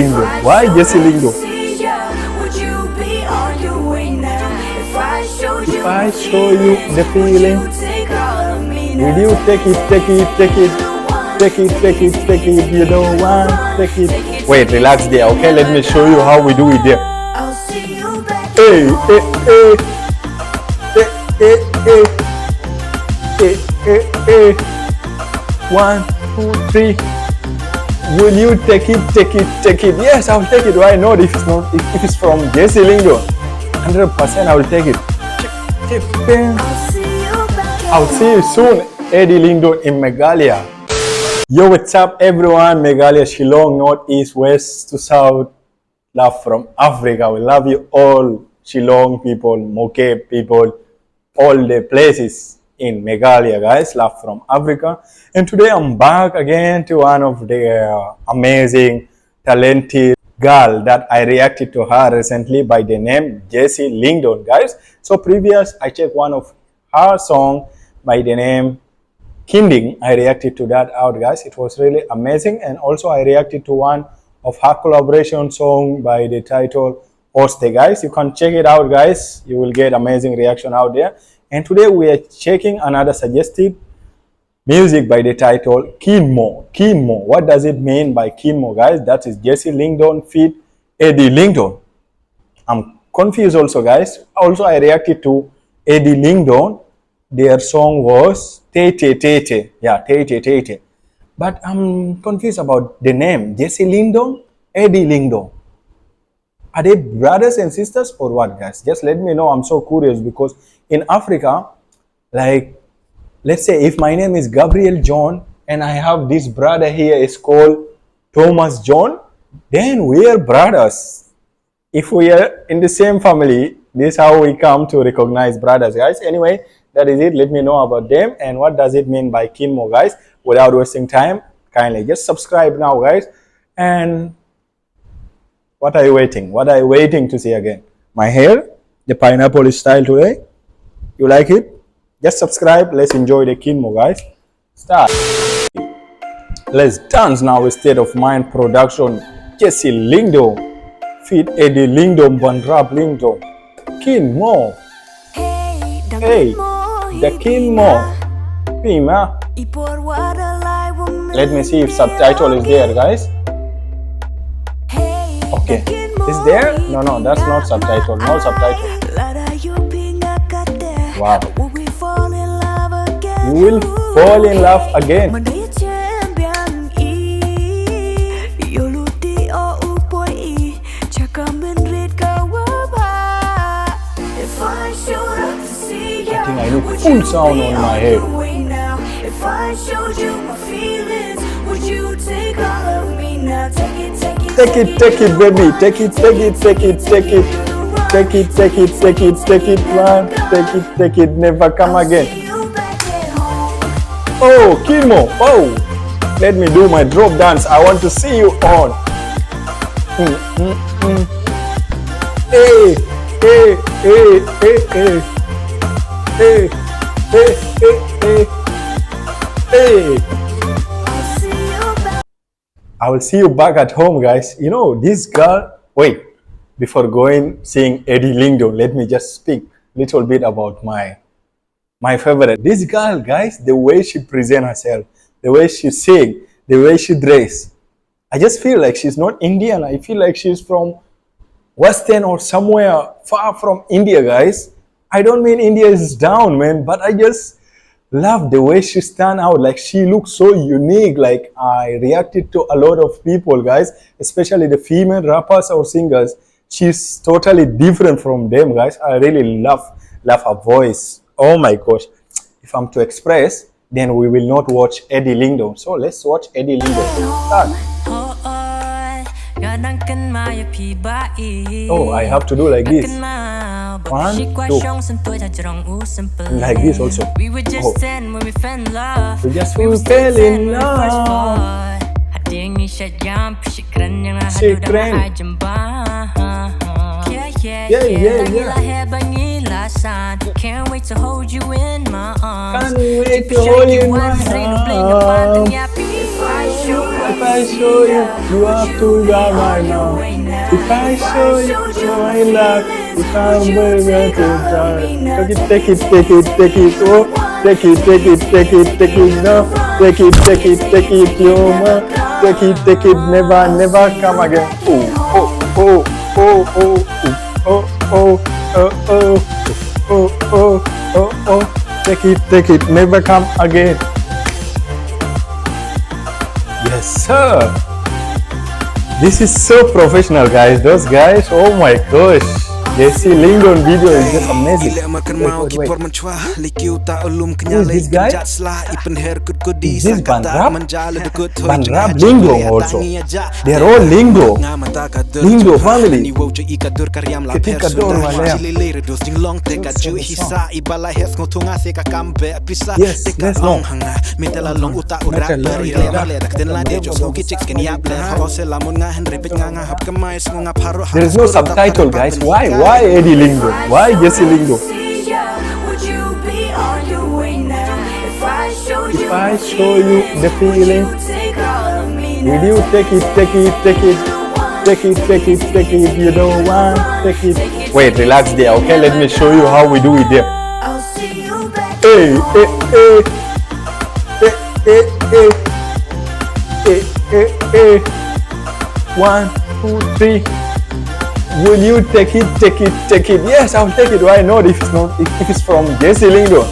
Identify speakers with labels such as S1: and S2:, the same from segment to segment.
S1: Lyngdoh. Why Jessie Lyngdoh? If I show you the feeling, will you take it, take it, take it, take it, take it, take it, you don't want, take it. Wait, relax there, okay? Let me show you how we do it there. Hey, hey, hey, hey, hey, hey, hey, hey, hey. 1, 2, 3. Will you take it, take it, take it? Yes, I'll take it. Why not? If it's from Jessie Lyngdoh, 100% I will take it. I'll see you soon, Eddie Lyngdoh in Meghalaya. Yo, what's up everyone? Meghalaya, Shillong, North, East, West to South. Love from Africa. We love you all, Shillong people, Moke people, all the places in Meghalaya, guys. Love from Africa. And today I'm back again to one of the amazing, talented girl that I reacted to her recently by the name Jessie Lyngdoh, guys. So previous, I checked one of her song by the name Kynding. I reacted to that out, guys. It was really amazing. And also I reacted to one of her collaboration song by the title Oste, guys. You can check it out, guys. You will get amazing reaction out there. And today we are checking another suggested music by the title Kynmo. Kynmo. What does it mean by Kynmo, guys? That is Jessie Lyngdoh feat Eddie Lyngdoh. I'm confused also, guys. Also, I reacted to Eddie Lyngdoh. Their song was Tete Tete. Yeah, Tete Tete. But I'm confused about the name. Jessie Lyngdoh, Eddie Lyngdoh. Are they brothers and sisters or what, guys? Just let me know. I'm so curious because in Africa, like, let's say if my name is Gabriel John and I have this brother here is called Thomas John, then we are brothers. If we are in the same family, this is how we come to recognize brothers, guys. Anyway, that is it. Let me know about them and what does it mean by Kynmo, guys. Without wasting time, kindly just subscribe now, guys. And what are you waiting? What are you waiting to see again? My hair, the pineapple style today. You like it? Just subscribe. Let's enjoy the Kynmo, guys. Start. Let's dance now with State of Mind production. Jessie Lyngdoh feat Eddie Lyngdoh, Banrap Lyngdoh. Kynmo. Hey, the Kynmo. Pima. Let me see if subtitle is there, guys. Okay. Is there? No, that's not subtitle. No subtitle. Wow. You will fall in love again. I think I need full sound on my head. If I showed you my feelings, would you take all of me now? Take it, take it, take it, take it, baby. Take it, take it, take it, take it. Take it, take it, take it, take it, man. Take it, never come again. Oh, Kynmo, oh. Let me do my drop dance. I want to see you on. Hey, hey, hey, hey, hey. Hey, hey, hey, hey. Hey. I will see you back at home, guys. You know, this girl, wait. Before going seeing Eddie Lyngdoh, let me just speak a little bit about my favorite. This girl, guys, the way she presents herself, the way she sings, the way she dresses. I just feel like she's not Indian. I feel like she's from Western or somewhere far from India, guys. I don't mean India is down, man, but I just love the way she stands out. Like, she looks so unique. Like, I reacted to a lot of people, guys, especially the female rappers or singers. She's totally different from them, guys. I really love her voice. Oh my gosh. If I'm to express, then we will not watch Eddie Lyngdoh. So let's watch Eddie Lyngdoh. Start. Oh, I have to do like this. 1, 2. Like this also. Oh. We just fell in love. Yeah. Can't wait to hold you in my arms. Can't wait to hold you in my arms. If I show you, you have to love my now. If I show you my love, if I'm very to take it, take it, take it, oh, take it, take it, take it, take it, no, take it, take it, take it, you know, take it, never, never come again. Oh, oh, oh, oh, oh, oh, oh, oh, oh, oh, oh, oh, take it, never come again. Yes, sir. This is so professional, guys. Those guys, oh my gosh. Jessie Lyngdoh video is just amazing. Wait. Who is this guy? Is this Banrap? Banrap Lyngdoh also. They are all Lyngdoh. Lyngdoh family. Kikigarod Malaya. Yes, let's know. There is no subtitle, guys. Why? Why Eddie Lyngdoh? Why Jessie Lyngdoh? If I show you the feeling, will you take it, take it, take it, take it, take it, take it, you don't want, take it. Wait, relax there, okay? Let me show you how we do it there. Hey, hey, hey, hey, hey, hey, hey, hey. 1, 2, 3. Will you take it, take it, take it? Yes, I'll take it. Why not? If it's not, if it's from Jessie Lyngdoh,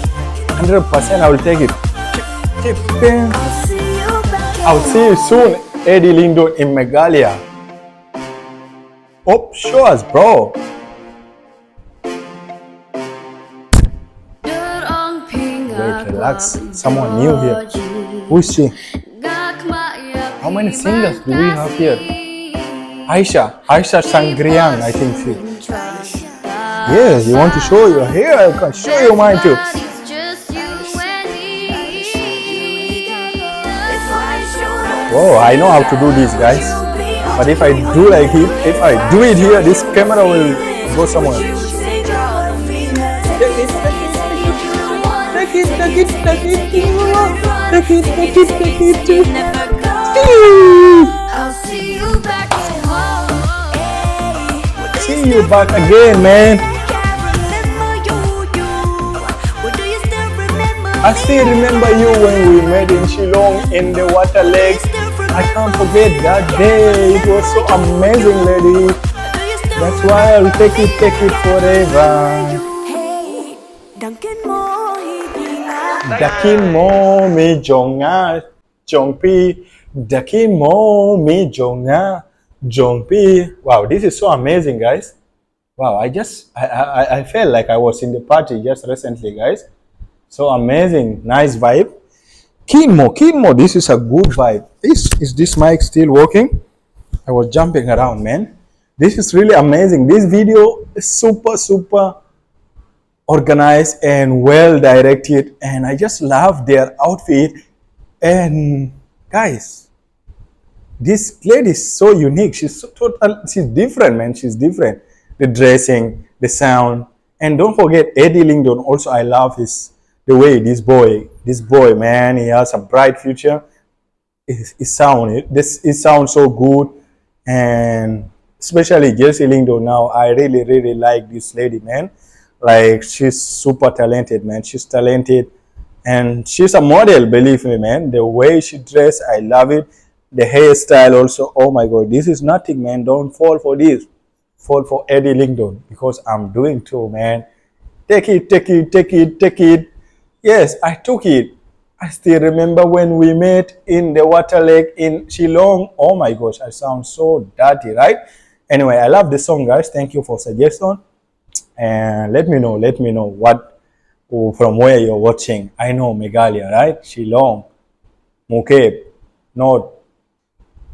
S1: 100% I will take it. I'll see you soon, Eddie Lyngdoh in Meghalaya. Oh, show us, bro. Wait, relax. Someone new here. Who is she? How many singers do we have here? Aisha Sangriang, I think she. Yes, you want to show your hair? I can show you mine too. Whoa, I know how to do this, guys. But if I do like it, if I do it here, this camera will go somewhere. Take it. I'll see you back at home. See you back again, man. I still remember you when we met in Shillong in the water lake. I can't forget that day. It was so amazing, lady. That's why I'll take it forever. Kynmo mi jonga jongpi. Kynmo mi jonga jongpi. Wow, this is so amazing, guys. Wow, I felt like I was in the party just recently, guys. So amazing, nice vibe. Kynmo, this is a good vibe. Is this mic still working? I was jumping around, man. This is really amazing. This video is super organized and well directed, and I just love their outfit. And guys, this lady is so unique. She's so total. She's different, man. She's different. The dressing, the sound, and don't forget Eddie Lyngdoh. Also, I love the way this boy, man, he has a bright future. It sounds so good, and especially Jessie Lyngdoh now. I really like this lady, man. Like, she's super talented, man. She's talented, and she's a model, believe me, man. The way she dressed, I love it. The hairstyle also, oh my god, this is nothing, man. Don't fall for this. Fall for Eddie Lyngdoh, because I'm doing too, man. Take it. Yes, I took it. I still remember when we met in the water lake in Shillong. Oh my gosh, I sound so dirty, right? Anyway, I love the song, guys. Thank you for suggestion. And let me know what, from where you're watching. I know Meghalaya, right? Shillong, Mukeb, North.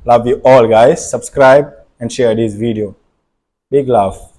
S1: Love you all, guys. Subscribe and share this video. Big love.